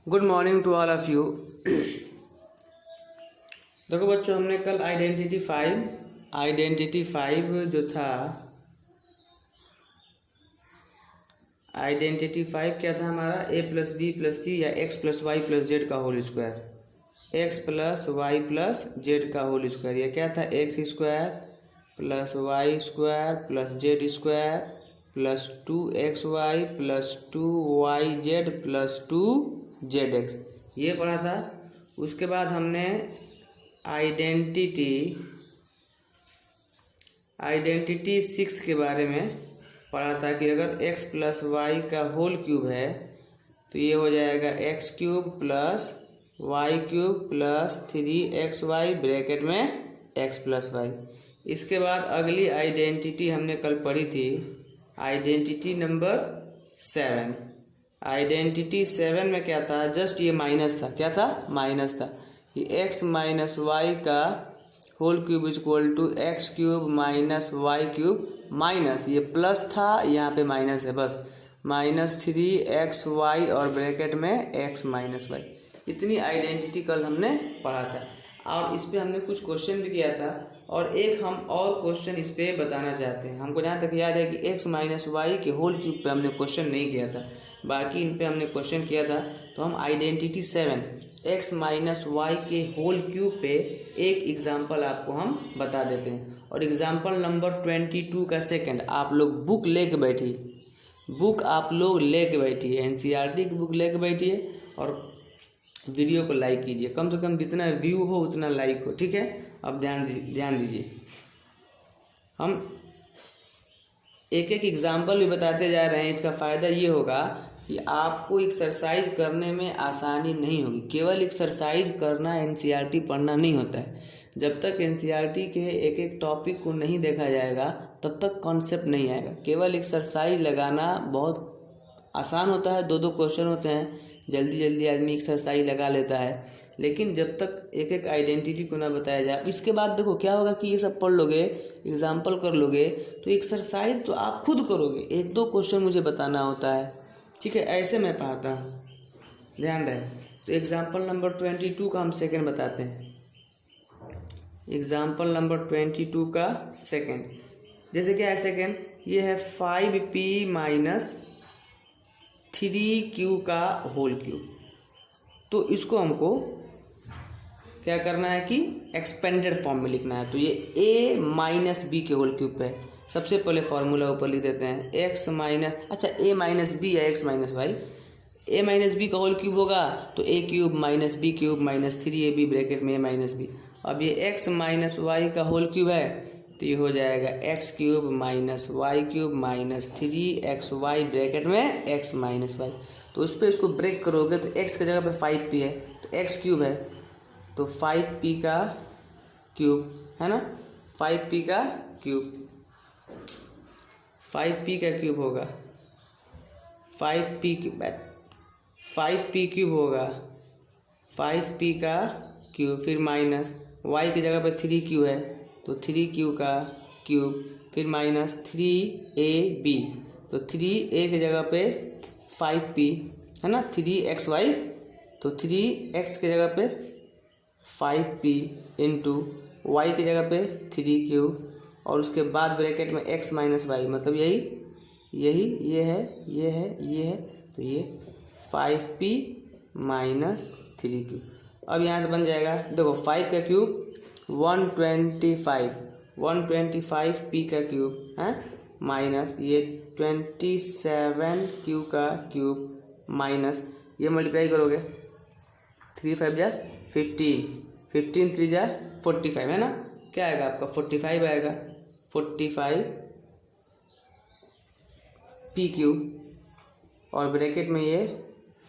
Good morning to all of you. देखो बच्चों, हमने कल आइडेंटिटी फाइव जो था, आइडेंटिटी फाइव क्या था हमारा, A plus B plus C या X plus Y plus Z का whole square, X plus Y plus Z का होल स्क्वायर। यह क्या था, X square plus Y square plus Z square plus 2xy plus 2yz plus 2zx, ये पढ़ा था। उसके बाद हमने आइडेंटिटी 6 के बारे में पढ़ा था कि अगर x प्लस वाई का होल क्यूब है तो ये हो जाएगा X cube plus Y cube plus 3xy bracket में x प्लस वाई। इसके बाद अगली आइडेंटिटी हमने कल पढ़ी थी, आइडेंटिटी नंबर 7। आइडेंटिटी 7 में क्या था, जस्ट ये माइनस था। क्या था, माइनस था कि x माइनस वाई का whole cube is equal to X cube minus Y cube minus, ये प्लस था यहाँ पे माइनस है, बस माइनस 3xy और ब्रैकेट में x माइनस वाई। इतनी आइडेंटिटी कल हमने पढ़ा था और इस पे हमने कुछ क्वेश्चन भी किया था और एक हम और क्वेश्चन इस पे बताना चाहते हैं। हमको जहाँ तक याद है कि x माइनस वाई के होल क्यूब पे हमने क्वेश्चन नहीं किया था, बाकी इन पे हमने क्वेश्चन किया था। तो हम आइडेंटिटी 7 x माइनस वाई के होल क्यूब पे एक एग्जाम्पल आपको हम बता देते हैं। और एग्जाम्पल नंबर 22 का सेकंड आप लोग बुक लेके बैठिए, NCERT की बुक लेके बैठिए और वीडियो को लाइक कीजिए, कम से कम जितना व्यू हो उतना लाइक हो, ठीक है। अब ध्यान दीजिए, हम एक एक एग्जाम्पल भी बताते जा रहे हैं। इसका फ़ायदा ये होगा कि आपको एक्सरसाइज करने में आसानी नहीं होगी। केवल एक्सरसाइज करना NCERT पढ़ना नहीं होता है। जब तक NCERT के एक एक टॉपिक को नहीं देखा जाएगा तब तक कॉन्सेप्ट नहीं आएगा। केवल एक्सरसाइज लगाना बहुत आसान होता है, 2-2 क्वेश्चन होते हैं, जल्दी आदमी एक्सरसाइज लगा लेता है। लेकिन जब तक एक एक आइडेंटिटी को ना बताया जाए, इसके बाद देखो क्या होगा कि ये सब पढ़ लोगे, एग्जाम्पल कर लोगे, तो एक्सरसाइज तो आप खुद करोगे, 1-2 क्वेश्चन मुझे बताना होता है, ठीक है। ऐसे मैं पढ़ाता हूँ, ध्यान रहे। तो एग्जाम्पल नंबर 22 का हम सेकेंड बताते हैं। एग्जाम्पल नंबर 22 का सेकेंड, जैसे क्या है सेकेंड, ये है 5p माइनस 3q का होल क्यूब। तो इसको हमको क्या करना है कि एक्सपेंडेड फॉर्म में लिखना है। तो ये a माइनस बी के होल क्यूब पे सबसे पहले फॉर्मूला ऊपर लिख देते हैं, x माइनस, अच्छा a माइनस बी या x minus Y, a minus B का होल क्यूब होगा तो a cube minus B cube minus 3ab bracket में a माइनस बी। अब ये x माइनस वाई का होल क्यूब है तो ये हो जाएगा X cube minus Y cube minus 3xy bracket में x माइनस वाई। तो उस पर इसको ब्रेक करोगे तो x की जगह पे 5p है तो x क्यूब है, तो 5p का क्यूब है ना, 5p का क्यूब, 5p का क्यूब होगा, 5p क्यूब होगा, 5p का क्यूब, फिर माइनस y की जगह पे 3q है तो 3q का क्यूब, फिर माइनस 3ab, तो 3a की जगह पे 5p है ना, 3xy, तो 3x की जगह पे 5p इंटू y की जगह पे 3q और उसके बाद ब्रैकेट में x माइनस वाई, मतलब ये है तो ये 5p माइनस 3q। अब यहाँ से बन जाएगा, देखो 5 का क्यूब 125p का क्यूब है माइनस ये 27q का क्यूब माइनस, ये मल्टीप्लाई करोगे 3 5 जा 15, 15 3 जा 45 है ना, क्या आएगा आपका 45 आएगा, 45p क्यूब और ब्रैकेट में ये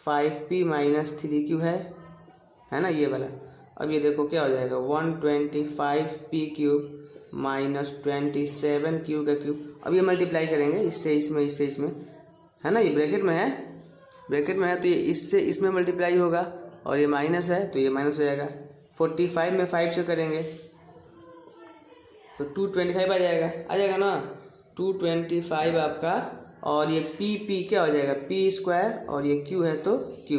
5p माइनस 3q है ना, ये वाला। अब ये देखो क्या हो जाएगा 125p क्यूब माइनस 27q का क्यूब। अब ये मल्टीप्लाई करेंगे इससे इसमें है ना, ये ब्रैकेट में है तो ये इससे इसमें मल्टीप्लाई होगा और ये माइनस है तो ये माइनस हो जाएगा। 45 में 5 से करेंगे तो 225 आ जाएगा ना, 225 आपका। और ये p क्या हो जाएगा, p स्क्वायर और ये q है तो q,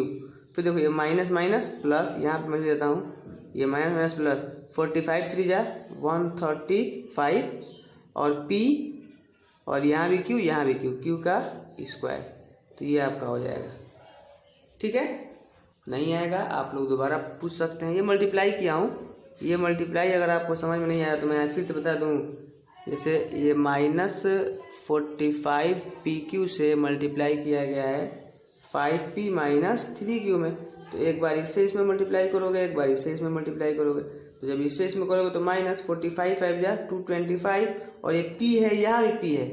फिर देखो ये माइनस माइनस प्लस, यहाँ पे मैं लिख देता हूँ ये माइनस माइनस प्लस 45 3 जा 135 और p और यहाँ भी q, यहाँ भी q का स्क्वायर, तो ये आपका हो जाएगा। ठीक है, नहीं आएगा आप लोग दोबारा पूछ सकते हैं। ये मल्टीप्लाई किया हूँ, ये मल्टीप्लाई अगर आपको समझ में नहीं आया तो मैं फिर से बता दूँ। जैसे ये -45 PQ से मल्टीप्लाई किया गया है 5P माइनस 3Q में, तो एक बार इससे इसमें मल्टीप्लाई करोगे, एक बार इससे इसमें मल्टीप्लाई करोगे, तो जब इससे इसमें करोगे तो -45 5 जा 225 और ये P है, यहाँ भी P है,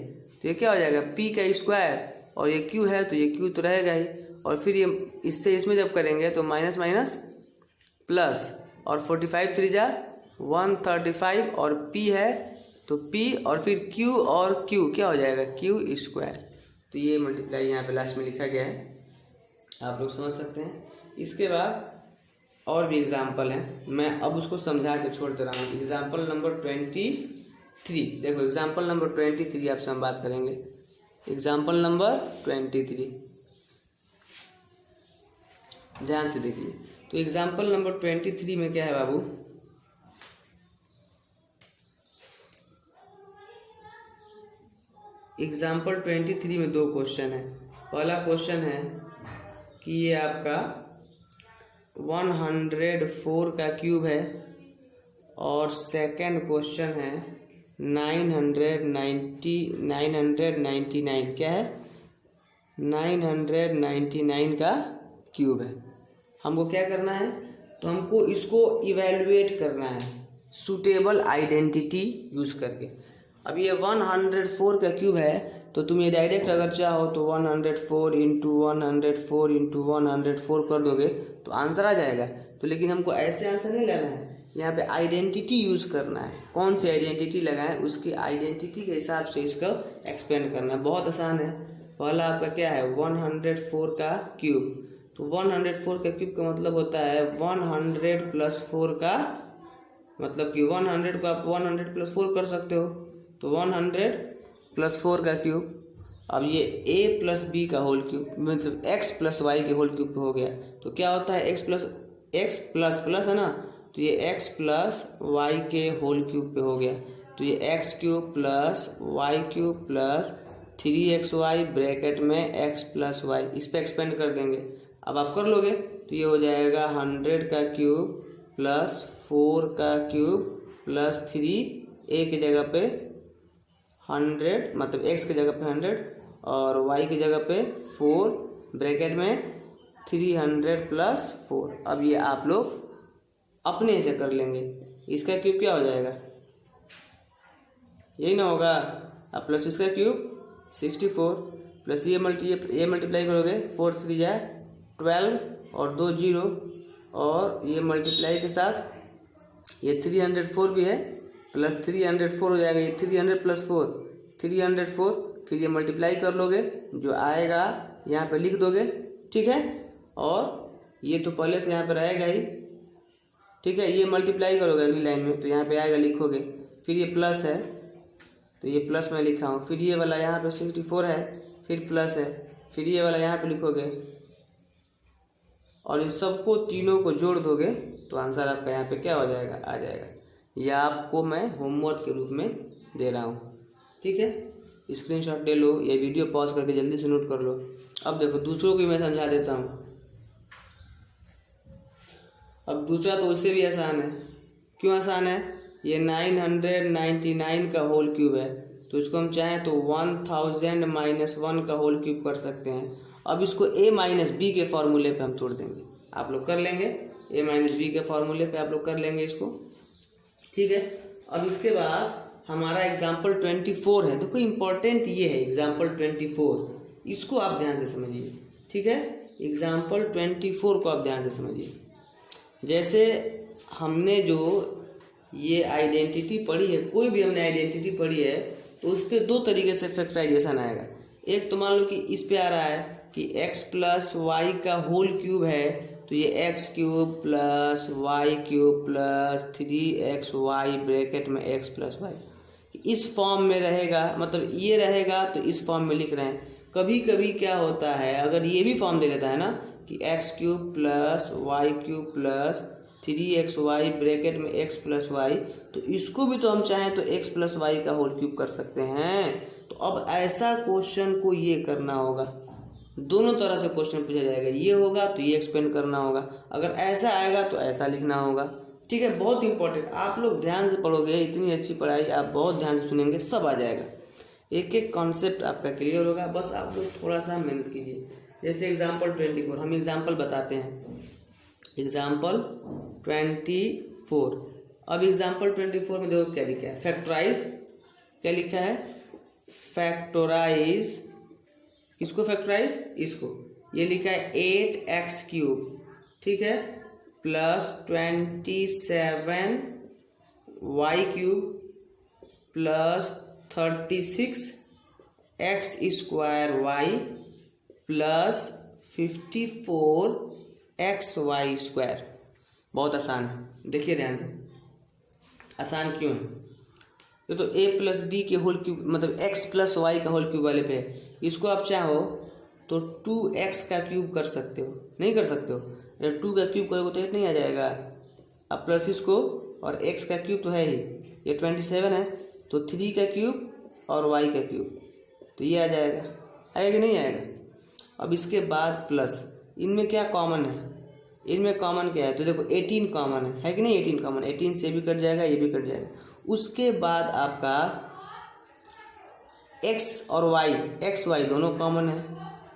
तो ये क्या हो जाएगा P का स्क्वायर, और ये Q है तो ये Q तो रहेगा ही, और फिर ये इससे इसमें जब करेंगे तो माइनस माइनस प्लस, और 45 3 जा 135 और P है तो P और फिर Q और Q क्या हो जाएगा Q स्क्वायर। तो ये मल्टीप्लाई यहाँ पे लास्ट में लिखा गया है, आप लोग समझ सकते हैं। इसके बाद और भी एग्जाम्पल हैं, मैं अब उसको समझा के छोड़ दे रहा हूँ। एग्जाम्पल नंबर 23, देखो एग्जाम्पल नंबर 23 आपसे हम बात करेंगे। एग्जाम्पल नंबर 23 ध्यान से देखिए। तो एग्जाम्पल नंबर 23 में क्या है बाबू, एग्जाम्पल 23 में 2 क्वेश्चन है। पहला क्वेश्चन है कि ये आपका 104 का क्यूब है, और सेकंड क्वेश्चन है 999 क्या है 999 का क्यूब है। हमको क्या करना है, तो हमको इसको इवैल्यूएट करना है सूटेबल आइडेंटिटी यूज़ करके। अब ये 104 का क्यूब है, तो तुम ये डायरेक्ट अगर चाहो तो 104 इंटू 104 इंटू 104 कर दोगे तो आंसर आ जाएगा। तो लेकिन हमको ऐसे आंसर नहीं लेना है, यहाँ पे आइडेंटिटी यूज़ करना है। कौन सी आइडेंटिटी लगाएं, उसकी आइडेंटिटी के हिसाब से इसका एक्सपेंड करना है। बहुत आसान है। पहला आपका क्या है 104 का क्यूब, तो 104 का क्यूब का मतलब होता है 100 प्लस 4 का, मतलब कि 100 को आप 100 प्लस 4 कर सकते हो, तो 100 प्लस 4 का क्यूब। अब ये a प्लस बी का होल क्यूब, मतलब x प्लस वाई के होल क्यूब हो गया। तो क्या होता है x प्लस प्लस है ना, तो ये x प्लस वाई के होल क्यूब पे हो गया। तो ये x cube plus Y cube plus 3xy bracket में x प्लस वाई, इस पे एक्सपेंड कर देंगे। अब आप कर लोगे तो ये हो जाएगा 100 का क्यूब प्लस 4 का क्यूब प्लस 3 a की जगह पे 100, मतलब x की जगह पे 100 और y की जगह पे 4 ब्रैकेट में 300 प्लस 4। अब ये आप लोग अपने से कर लेंगे। इसका क्यूब क्या हो जाएगा, यही ना होगा। अब प्लस इसका क्यूब 64 प्लस ये मल्टीप्लाई करोगे 4 3 जा 12 और 2 0, और ये मल्टीप्लाई के साथ ये 304 भी है, प्लस 304 हो जाएगा। ये 300 प्लस 4 304, फिर ये मल्टीप्लाई कर लोगे, जो आएगा यहाँ पे लिख दोगे। ठीक है, और ये तो पहले से यहाँ पे रहेगा ही। ठीक है, ये मल्टीप्लाई करोगे अगली लाइन में, तो यहाँ पे आएगा लिखोगे। फिर ये प्लस है तो ये प्लस मैं लिखा हूँ, फिर ये वाला यहाँ पे 64 है, फिर प्लस है, फिर ये वाला यहाँ पे लिखोगे, और इन सबको तीनों को जोड़ दोगे तो आंसर आपका यहाँ पे क्या हो जाएगा, आ जाएगा। यह आपको मैं होमवर्क के रूप में दे रहा हूँ। ठीक है, स्क्रीनशॉट ले लो या वीडियो पॉज करके जल्दी से नोट कर लो। अब देखो दूसरों को मैं समझा देता हूँ। अब दूसरा तो उससे भी आसान है। क्यों आसान है, ये 999 का होल क्यूब है, तो इसको हम चाहें तो 1000 माइनस 1 का होल क्यूब कर सकते हैं। अब इसको a माइनस बी के फॉर्मूले पे हम तोड़ देंगे, आप लोग कर लेंगे। a माइनस बी के फॉर्मूले पे आप लोग कर लेंगे इसको। ठीक है, अब इसके बाद हमारा एग्जाम्पल 24 है। देखो इम्पोर्टेंट ये है एग्जाम्पल 24, इसको आप ध्यान से समझिए। ठीक है, एग्जाम्पल 24 को आप ध्यान से समझिए। जैसे हमने जो ये आइडेंटिटी पढ़ी है, कोई भी हमने आइडेंटिटी पढ़ी है, तो उस पर 2 तरीके से फैक्टराइजेशन आएगा। एक तो मान लो कि इस पे आ रहा है कि x प्लस वाई का होल क्यूब है, तो ये x cube plus Y cube plus 3xy bracket में x प्लस वाई, इस फॉर्म में रहेगा। मतलब ये रहेगा तो इस फॉर्म में लिख रहे हैं। कभी कभी क्या होता है, अगर ये भी फॉर्म दे देता है ना, कि x cube plus Y cube plus 3xy bracket में x प्लस वाई, तो इसको भी तो हम चाहें तो x प्लस वाई का होल क्यूब कर सकते हैं। तो अब ऐसा क्वेश्चन को ये करना होगा, दोनों तरह से क्वेश्चन पूछा जाएगा, ये होगा तो ये एक्सपेंड करना होगा, अगर ऐसा आएगा तो ऐसा लिखना होगा। ठीक है, बहुत इंपॉर्टेंट, आप लोग ध्यान से पढ़ोगे, इतनी अच्छी पढ़ाई आप बहुत ध्यान से सुनेंगे, सब आ जाएगा, एक एक कॉन्सेप्ट आपका क्लियर होगा। बस आप लोग थोड़ा सा मेहनत कीजिए। जैसे एग्जाम्पल 24, हम एग्जाम्पल बताते हैं, एग्जाम्पल 24। अब एग्जाम्पल 24 में देखो क्या लिखा है, फैक्टराइज, क्या लिखा है, फैक्टराइज, इसको फैक्टराइज, इसको, ये लिखा है 8x क्यूब, ठीक है, plus 27y cube plus 36x square y plus 54xy square. बहुत आसान है, देखिए ध्यान से, आसान क्यों है, ये तो a प्लस बी के होल क्यूब मतलब x प्लस वाई का होल क्यूब वाले पे है, इसको आप चाहो तो 2x का क्यूब कर सकते हो, नहीं कर सकते हो, अगर 2 का क्यूब करोगे तो 8 नहीं आ जाएगा, अब प्लस इसको और x का क्यूब तो है ही, ये 27 है, तो 3 का क्यूब और y का क्यूब, तो ये आ जाएगा, आएगा कि नहीं आएगा। अब इसके बाद प्लस, इनमें क्या कॉमन है, इनमें कॉमन क्या है, तो देखो 18 कॉमन है कि नहीं, 18 कॉमन, 18 से भी कट जाएगा, ये भी कट जाएगा। उसके बाद आपका x और y, एक्स वाई दोनों कॉमन है,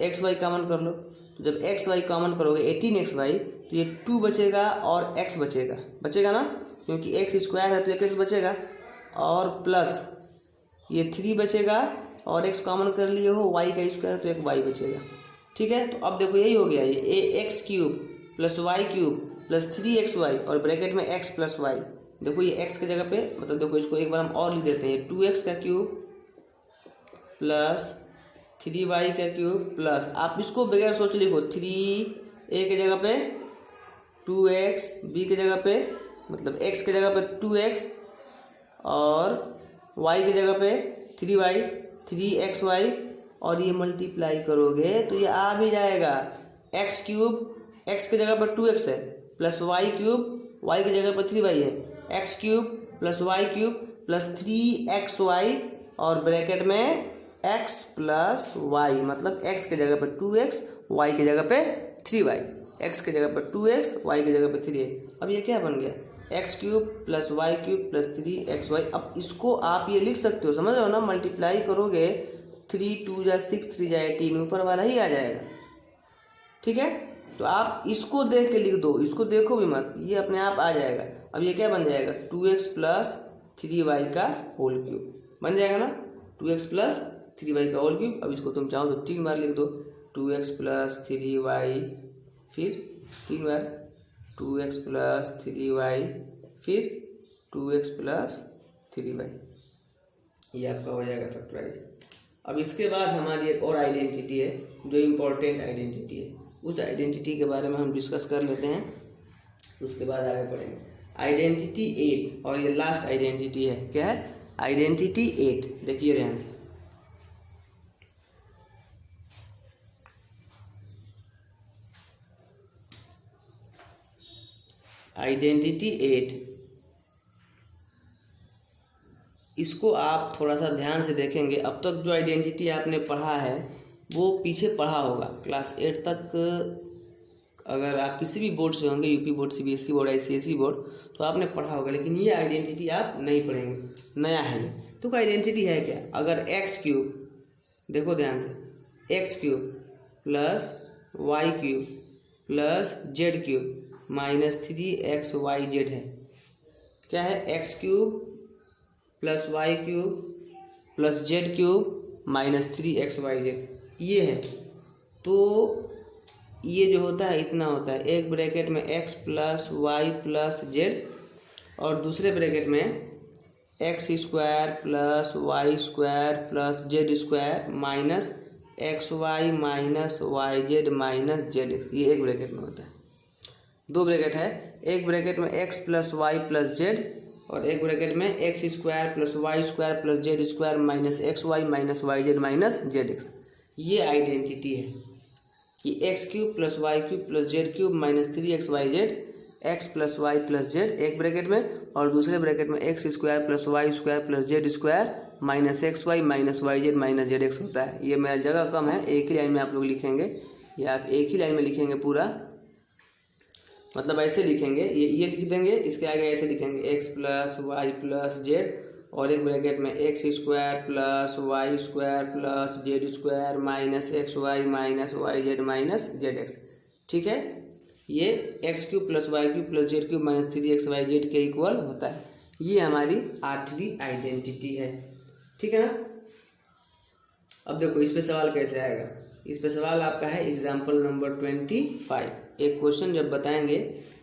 एक्स वाई कॉमन कर लो, तो जब एक्स वाई कॉमन करोगे 18xy, तो ये 2 बचेगा और x बचेगा, बचेगा ना, क्योंकि x स्क्वायर है तो एक x बचेगा, और प्लस ये 3 बचेगा और x कॉमन कर लिए हो, y का स्क्वायर तो एक y बचेगा। ठीक है, तो अब देखो यही हो गया, ये x cube plus Y cube plus 3xy और ब्रैकेट में x प्लस वाई, देखो ये x की जगह पे, मतलब देखो इसको एक बार हम और लिख देते हैं, 2x का क्यूब प्लस 3y का क्यूब प्लस, आप इसको बगैर सोच लिखो, 3a की जगह पे 2x, b की जगह पे मतलब x की जगह पे 2x और y की जगह पे 3y, 3xy, और ये मल्टीप्लाई करोगे तो ये आ भी जाएगा, x क्यूब x की जगह पर 2x है प्लस y क्यूब y की जगह पर 3y है, x cube plus y cube plus 3xy और ब्रैकेट में x प्लस वाई, मतलब x की जगह पर 2x, y की जगह पे 3y, x की जगह पर 2x, y की जगह पर 3y। अब ये क्या बन गया, x cube plus Y cube plus 3xy। अब इसको आप ये लिख सकते हो, समझ रहे हो ना, मल्टीप्लाई करोगे 3 2 जा 6, 3 जा 18, ऊपर वाला ही आ जाएगा। ठीक है, तो आप इसको देख के लिख दो, इसको देखो भी मत, ये अपने आप आ जाएगा। अब ये क्या बन जाएगा, 2x प्लस 3y का होल क्यूब बन जाएगा ना, 2x प्लस 3y का होल क्यूब। अब इसको तुम चाहो तो 3 बार लिख दो, 2x प्लस 3y, फिर 3 बार 2x प्लस 3y, फिर 2x प्लस 3y, ये आपका हो जाएगा फैक्टराइज। अब इसके बाद हमारी एक और आइडेंटिटी है जो इम्पोर्टेंट आइडेंटिटी है, उस आइडेंटिटी के बारे में हम डिस्कस कर लेते हैं, उसके बाद आगे बढ़ेंगे। आइडेंटिटी 8, और ये लास्ट आइडेंटिटी है, क्या है, आइडेंटिटी 8। देखिए ध्यान से, आइडेंटिटी 8, इसको आप थोड़ा सा ध्यान से देखेंगे। अब तक जो आइडेंटिटी आपने पढ़ा है वो पीछे पढ़ा होगा, क्लास 8 तक अगर आप किसी भी बोर्ड से होंगे, UP board, CBSE board, ICSE board, तो आपने पढ़ा होगा, लेकिन ये आइडेंटिटी आप नहीं पढ़ेंगे, नया है ये। तो आइडेंटिटी है क्या, अगर एक्स क्यूब, देखो ध्यान से, x cube plus Y cube plus z cube minus 3xyz है, क्या है, x cube plus Y cube plus z cube minus 3xyz, ये है। तो ये जो होता है इतना होता है, एक ब्रैकेट में x plus Y plus z और दूसरे ब्रैकेट में x square plus Y square plus Z square minus x y minus y z minus z x, ये एक ब्रैकेट में होता है। 2 ब्रैकेट है, एक ब्रैकेट में x plus Y plus z और एक ब्रैकेट में x square plus Y square plus Z square minus x y minus y z minus z x, ये आइडेंटिटी है। कि x cube plus Y cube plus z cube minus 3xyz x plus Y plus z एक bracket में, और दूसरे bracket में x square plus Y square plus Z square minus x y minus y z minus z x होता है। ये मेरा जगह कम है, एक ही लाइन में आप लोग लिखेंगे, या आप एक ही लाइन में लिखेंगे पूरा, मतलब ऐसे लिखेंगे, ये लिख देंगे, इसके आगे ऐसे लिखेंगे x plus Y plus z, और एक ब्रैकेट में x square plus Y square plus Z square minus x y minus y z minus z x. ठीक है, ये x cube plus Y cube plus z cube minus 3xyz के equal होता है। ये हमारी 8वीं आइडेंटिटी है। ठीक है ना। अब देखो इस पे सवाल कैसे आएगा। इस पे सवाल आपका है एग्जाम्पल नंबर 25। एक क्वेश्चन जब बताएंगे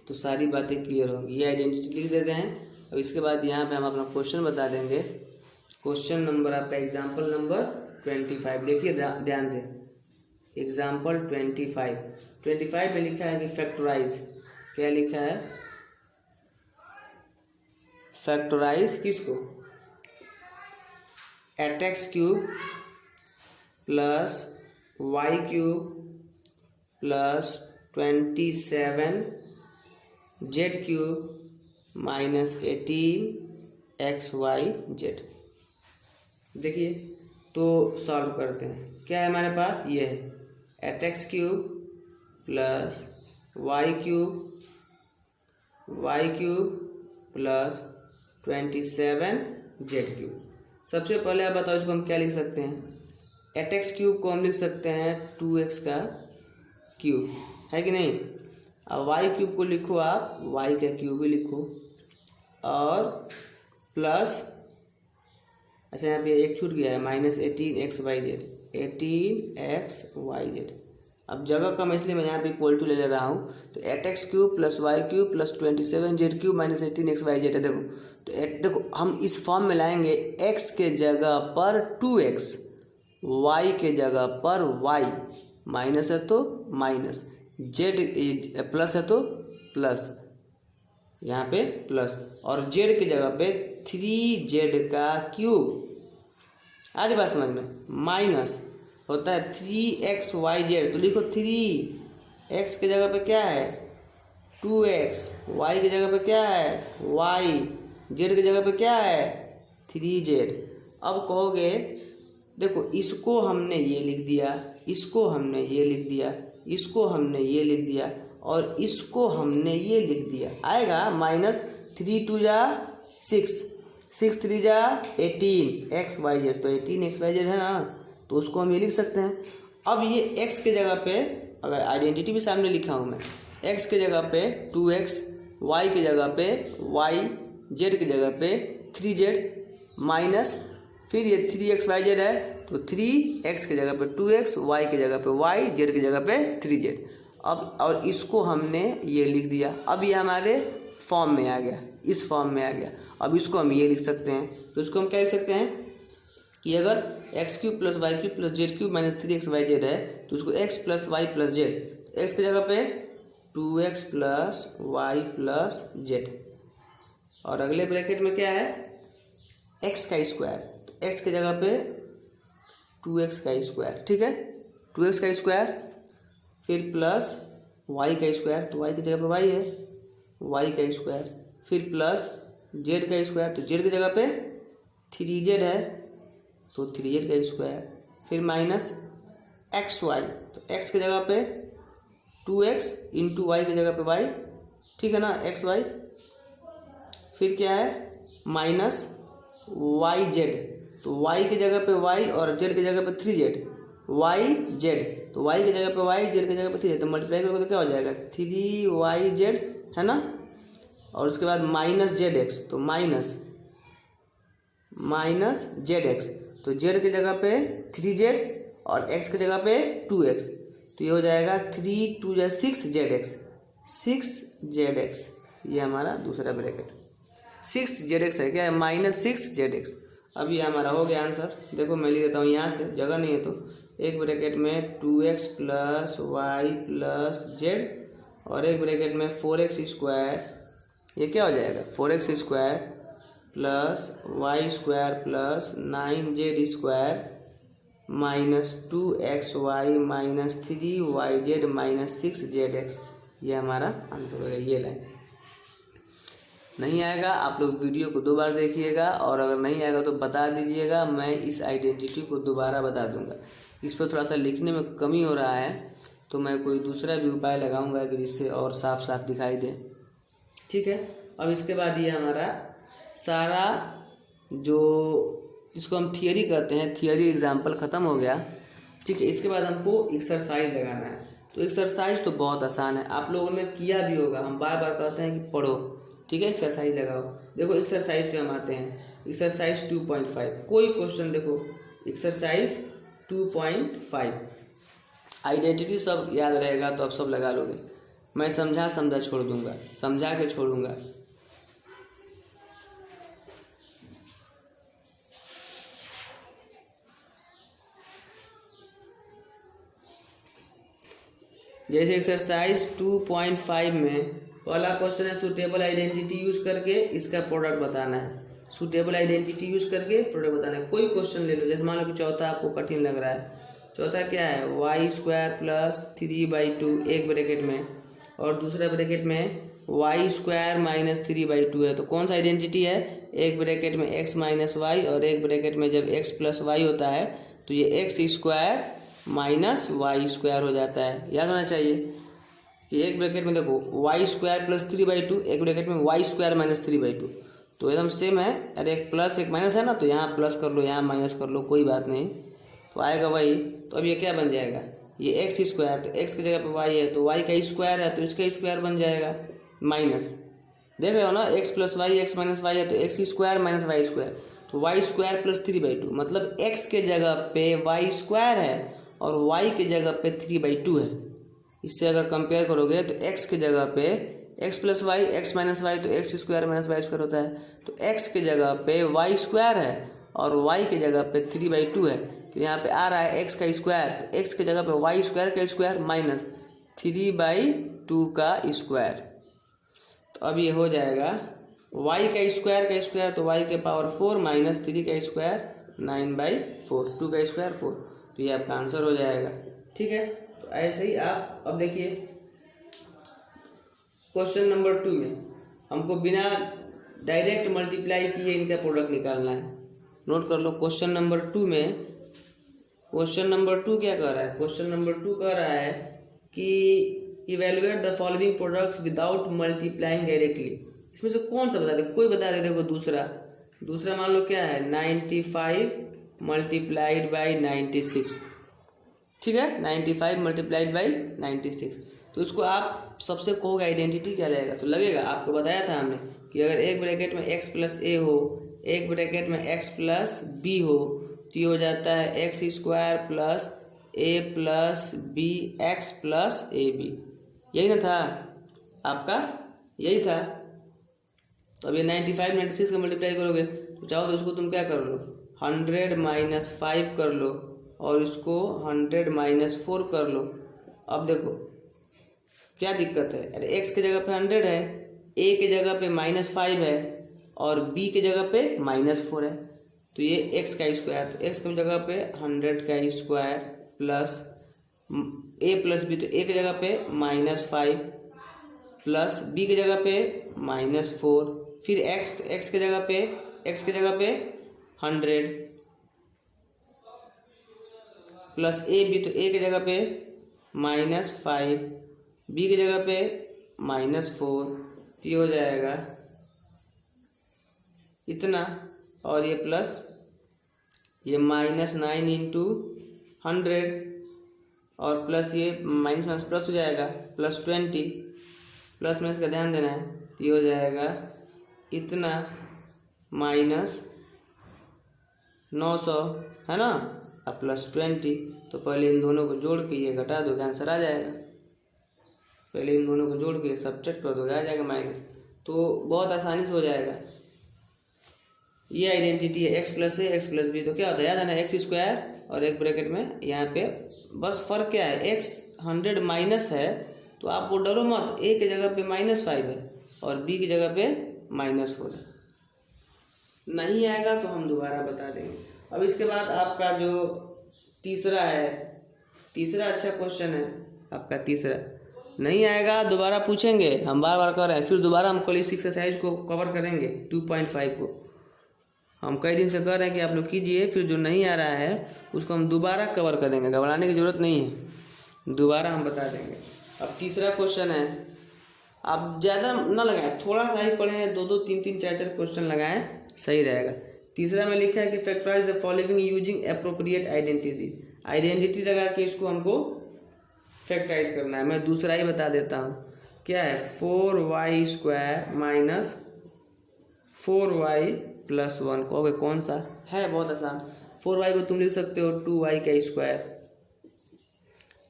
तो सारी बातें क्लियर होंगी। ये आइडेंटिटी लिख देते हैं। अब इसके बाद यहाँ पे हम अपना क्वेश्चन बता देंगे। क्वेश्चन नंबर आपका एग्जाम्पल नंबर 25, देखिए ध्यान से। एग्जाम्पल 25 में लिखा है कि फैक्टराइज, क्या लिखा है, फैक्टराइज किसको, 8x cube plus Y cube plus 27 z cube minus 18xyz। देखिए तो सॉल्व करते हैं। क्या है हमारे पास, ये है 8x cube plus Y cube plus 27 z cube. सबसे पहले आप बताओ इसको हम क्या लिख सकते हैं। 8x क्यूब को हम लिख सकते हैं 2x का क्यूब, है कि नहीं। अब वाई क्यूब को लिखो आप y का क्यूब ही लिखो, और प्लस, अच्छा यहाँ पे एक छूट गया है, माइनस 18xyz। अब जगह कम है इसलिए मैं यहाँ पे इक्वल टू ले रहा हूँ। तो 8x cube plus Y cube plus 27 z cube minus 18xyz है। देखो तो देखो हम इस फॉर्म में लाएंगे, x के जगह पर 2x, y के जगह पर y, माइनस है तो माइनस, z प्लस है तो प्लस, यहाँ पे प्लस, और z की जगह पे 3z का क्यूब, आधी बात समझ में, माइनस होता है 3xyz। तो लिखो 3x की जगह पे क्या है 2x, y की जगह पे क्या है y, z की जगह पे क्या है 3z। अब कहोगे देखो इसको हमने ये लिख दिया, इसको हमने ये लिख दिया, इसको हमने ये लिख दिया, और इसको हमने ये लिख दिया, आएगा माइनस 3 2 जा 6, 6 3 जा 18xyz। तो 18xyz है ना, तो उसको हम ये लिख सकते हैं। अब ये x के जगह पे, अगर आइडेंटिटी भी सामने लिखा हूँ मैं, x के जगह पे 2x, y के जगह पे y, z की जगह पे 3z, माइनस फिर ये 3xyz है तो 3x की जगह पे 2x, y की जगह पे y, z की जगह पे 3z। अब और इसको हमने ये लिख दिया। अब ये हमारे फॉर्म में आ गया, इस फॉर्म में आ गया। अब इसको हम ये लिख सकते हैं। तो इसको हम क्या लिख सकते हैं कि अगर x cube plus Y cube plus z cube minus 3xyz है तो उसको x plus Y plus z, तो x की जगह पे 2x plus Y plus z, और अगले ब्रैकेट में क्या है x का स्क्वायर, तो x की जगह पे 2x का स्क्वायर, ठीक है 2x का स्क्वायर, फिर प्लस y का स्क्वायर, तो y की जगह पे y है, y का स्क्वायर, फिर प्लस z का स्क्वायर, तो z की जगह पे 3z है तो 3z का स्क्वायर, फिर माइनस xy, तो x की जगह पे 2x इंटू वाई की जगह पे y, ठीक है ना xy, फिर क्या है माइनस yz, तो y की जगह पे y और z की जगह पे 3z, yz, तो y की जगह पे y, z की जगह पे 3z, तो मल्टीप्लाई करोगे तो क्या हो जाएगा 3yz, है ना। और उसके बाद माइनस zx, तो माइनस zx, तो z की जगह पे 3z और x की जगह पे 2x, तो ये हो जाएगा 3 2 6zx, 6zx, ये हमारा दूसरा ब्रैकेट 6zx है, क्या है माइनस 6zx। अब ये हमारा हो गया आंसर। देखो मैं लिख देता हूँ यहाँ से, जगह नहीं है तो एक ब्रैकेट में 2x plus Y plus z, और एक ब्रैकेट में 4x स्क्वायर, ये क्या हो जाएगा 4x square plus Y square plus 9z square minus 2xy minus 3yz minus 6zx, ये हमारा आंसर होगा। ये लाइन नहीं आएगा आप लोग वीडियो को 2 बार देखिएगा, और अगर नहीं आएगा तो बता दीजिएगा, मैं इस आइडेंटिटी को दोबारा बता दूंगा। इस पर थोड़ा सा लिखने में कमी हो रहा है तो मैं कोई दूसरा भी उपाय लगाऊंगा कि जिससे और साफ साफ दिखाई दे। ठीक है, अब इसके बाद ये हमारा सारा जो जिसको हम थियरी कहते हैं, थियरी एग्जाम्पल ख़त्म हो गया। ठीक है, इसके बाद हमको एक्सरसाइज लगाना है। तो एक्सरसाइज तो बहुत आसान है, आप लोगों ने किया भी होगा, हम बार बार कहते हैं कि पढ़ो। ठीक है, एक्सरसाइज लगाओ। देखो एक्सरसाइज पे हम आते हैं, एक्सरसाइज 2.5 कोई क्वेश्चन देखो, एक्सरसाइज 2.5 आइडेंटिटी सब याद रहेगा तो आप सब लगा लोगे। मैं समझा छोड़ दूंगा, समझा के छोड़ूंगा। जैसे एक्सरसाइज 2.5 में पहला क्वेश्चन है सूटेबल आइडेंटिटी यूज करके इसका प्रोडक्ट बताना है। सूटेबल आइडेंटिटी यूज करके प्रोडक्ट बताना है। कोई क्वेश्चन ले लो, जैसे मान लो कि चौथा आपको कठिन लग रहा है। चौथा क्या है, y² प्लस 3/2 एक ब्रैकेट में, और दूसरा ब्रैकेट में y² माइनस 3/2 है। तो कौन सा आइडेंटिटी है, एक ब्रैकेट में x माइनस वाई, और एक ब्रैकेट में जब x प्लस वाई होता है तो ये x² माइनस y² हो जाता है। याद होना चाहिए कि एक ब्रैकेट में देखो y² प्लस 3/2, एक ब्रैकेट में y² माइनस 3/2, तो एकदम सेम है। अरे एक प्लस एक माइनस है ना, तो यहाँ प्लस कर लो, यहाँ माइनस कर लो, कोई बात नहीं, तो आएगा वही। तो अब ये क्या बन जाएगा, ये x², तो x की जगह पे y है तो y का स्क्वायर है तो इसका स्क्वायर बन जाएगा माइनस। देख रहे हो ना, x plus y x minus y है तो x² माइनस y², तो y² प्लस 3/2 मतलब x के जगह पे y² है और y के जगह पे 3/2 है। इससे अगर कंपेयर करोगे तो x के जगह पे x plus y x minus Y तो x² माइनस y² होता है, तो x के जगह पे y² है और y के जगह पे 3/2 है। तो यहाँ पे आ रहा है x का स्क्वायर, तो x के जगह पे y² का स्क्वायर माइनस 3/2 का स्क्वायर। तो अब ये हो जाएगा y का स्क्वायर तो y के पावर 4 माइनस 3 का स्क्वायर 9/4, 2 का स्क्वायर 4, तो ये आपका आंसर हो जाएगा। ठीक है, तो ऐसे ही आप अब देखिए क्वेश्चन नंबर 2 में हमको बिना डायरेक्ट मल्टीप्लाई किए इनका प्रोडक्ट निकालना है। नोट कर लो क्वेश्चन नंबर 2 में, क्वेश्चन नंबर 2 क्या कह रहा है, क्वेश्चन नंबर 2 कह रहा है कि evaluate the following products without multiplying directly. इसमें से कौन सा बता दे, कोई बता दे। देखो दूसरा मान लो क्या है, 95 मल्टीप्लाइड बाई 96। ठीक है, 95 मल्टीप्लाइड बाई 96, तो इसको आप सबसे कहोगे आइडेंटिटी क्या लगेगा, तो लगेगा आपको बताया था हमने कि अगर एक ब्रैकेट में x प्लस ए हो, एक ब्रैकेट में x प्लस बी हो, तो ये हो जाता है x² plus a plus b x plus a b. यही ना था आपका, यही था। तो अब ये 95 96 का मल्टीप्लाई करोगे तो चाहो तो इसको तुम क्या कर लो, 100 माइनस 5 कर लो, और इसको 100 माइनस 4 कर लो। अब देखो क्या दिक्कत है, अरे x की जगह पे 100 है, a की जगह पे -5 है, और b की जगह पे -4 है, तो ये x का स्क्वायर, तो x की जगह पे 100 का square plus a plus b, तो a की जगह पे -5 प्लस b की जगह पे -4, फिर x, तो x की जगह पे 100 प्लस ए बी, तो a की जगह पे -5, b की जगह पे -4, तो ये हो जाएगा इतना, और ये प्लस ये -9 इंटू 100, और प्लस ये माइनस माइनस प्लस हो जाएगा +20, प्लस माइनस का ध्यान देना है, तो ये हो जाएगा इतना माइनस 900 है ना, अब +20। तो पहले इन दोनों को जोड़ के ये घटा दोगे, आंसर आ जाएगा। पहले इन दोनों को जोड़ के सब्ट्रैक्ट कर दोगे, आ जाएगा माइनस, तो बहुत आसानी से हो जाएगा। ये आइडेंटिटी है x प्लस ए x प्लस बी, तो क्या होता है याद है ना, x² और एक ब्रैकेट में यहाँ पे बस फर्क क्या है, x 100 माइनस है, तो आप वो डरो मत, a की जगह पे -5 है और b की जगह पे -4 है। नहीं आएगा तो हम दोबारा बता देंगे। अब इसके बाद आपका जो तीसरा है, तीसरा अच्छा क्वेश्चन है आपका। तीसरा नहीं आएगा दोबारा पूछेंगे, हम बार बार कर रहे हैं, फिर दोबारा हम कल इस एक्सरसाइज को कवर करेंगे 2.5 को। हम कई दिन से कर रहे हैं कि आप लोग कीजिए, फिर जो नहीं आ रहा है उसको हम दोबारा कवर करेंगे, घबराने की ज़रूरत नहीं है, दोबारा हम बता देंगे। अब तीसरा क्वेश्चन है, आप ज़्यादा ना लगाएं, थोड़ा सा ही पढ़ें, 2-2, 3-3, 4-4 क्वेश्चन लगाएं, सही रहेगा। तीसरा में लिखा है कि factorise the following using appropriate identities, identity लगा के इसको हमको फैक्टराइज करना है। मैं दूसरा ही बता देता हूँ, क्या है 4y² माइनस 4y + 1। कहोगे कौन सा है, बहुत आसान। 4y को तुम लिख सकते हो 2y²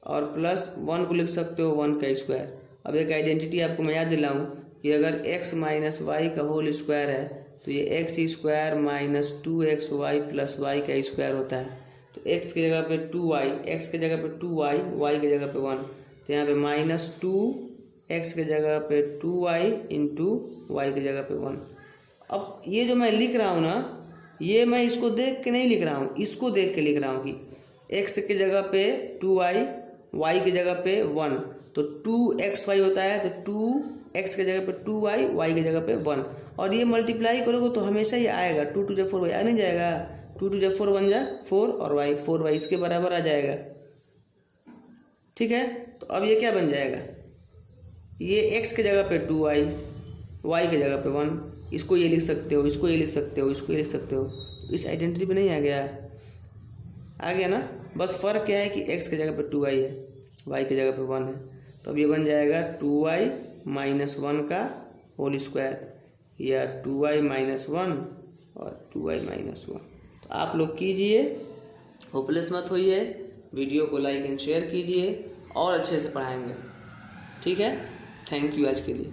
और +1 को लिख सकते हो 1 का स्क्वायर। अब एक आइडेंटिटी आपको मैं याद दिलाऊं कि अगर x - y का होल स्क्वायर है तो ये x² - 2xy + y का स्क्वायर होता है। तो x की जगह पे 2y, x की जगह पे 2y, y की जगह पे 1, तो यहाँ पे -2 x की जगह पे 2y × y की जगह पे 1। अब ये जो मैं लिख रहा हूँ ना, ये मैं इसको देख के नहीं लिख रहा हूँ, इसको देख के लिख रहा हूँ कि x की जगह पे 2y, y की जगह पे 1, तो 2xy होता है, तो 2x की जगह पे 2y, y की जगह पे 1, और ये मल्टीप्लाई करोगे तो हमेशा ही आएगा। 2 × 4 y आ नहीं जाएगा, 2 × 4 बन जाए 4 और y 4y इसके बराबर आ जाएगा। ठीक है, तो अब ये क्या बन जाएगा, ये x की जगह पे 2y, y की जगह पे 1, इसको ये लिख सकते हो, इसको ये लिख सकते हो, इसको ये लिख सकते हो। इस आइडेंटिटी पे नहीं आ गया, आ गया ना। बस फ़र्क क्या है कि x की जगह पे 2y है, y की जगह पे 1 है, तो अब ये बन जाएगा 2y - 1 का होल स्क्वायर, या 2y - 1 और 2y - 1। तो आप लोग कीजिए, होपलेस मत होइए, वीडियो को लाइक एंड शेयर कीजिए, और अच्छे से पढ़ाएंगे। ठीक है, थैंक यू आज के लिए।